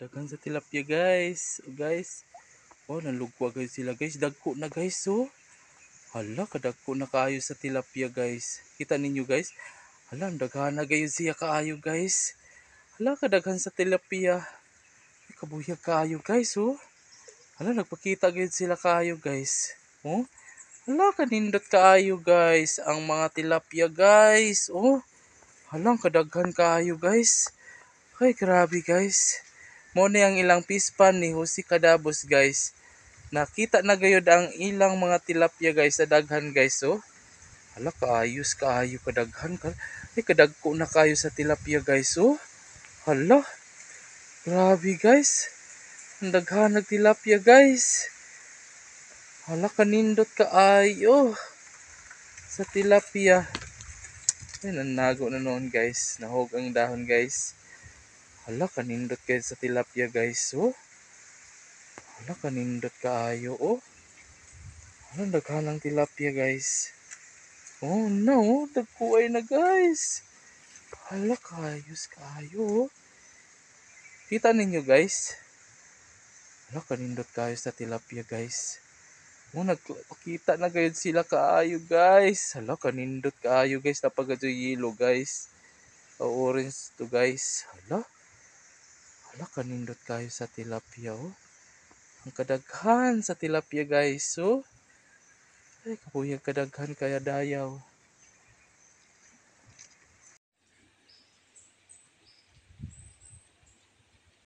Kadaghan sa tilapia guys. O guys. Oh, nalugwa guys sila guys. Dagko na guys oh. Hala, kadagko na kaayo sa tilapia guys. Kita ninyo guys. Hala, daghan na gayon siya kaayo guys. Hala, kadaghan sa tilapia. Ay, kabuyag kaayo guys oh. Hala, nagpakita gayon sila kaayo guys. Oh. Hala, kanindot kaayo guys. Ang mga tilapia guys. Oh. Hala, kadaghan kaayo guys. Ay, grabe guys. Mo ni ang ilang pispan ni Jose Kadabos guys. Nakita na gayud ang ilang mga tilapia guys sa daghan guys oh. Hala, kaayos kaayo kadaghan ka. Ay, kadagko na kayo sa tilapia guys oh. Hala, grabe guys. Ang daghan ng tilapia guys. Hala, kanindot kaayo sa tilapia. Ay, nanago na noon guys. Nahog ang dahon guys. Hala, kanindot kayo sa tilapia guys oh. Hala, kanindot kaayo oh. Hala, daghan ng tilapia guys. Oh no, dagkuay na guys. Hala, kaayos kaayo oh. Kita ninyo guys. Hala, kanindot kayo sa tilapia guys. Oh, nagpakita na gayud sila kaayo guys. Hala, kanindot kaayo guys. Napagad yung yellow guys. Orange to guys. Hala. Hala, kanindot kayo sa tilapia oh. Ang kadaghan sa tilapia guys oh. Ay, kapuyag kadaghan kaya dayaw.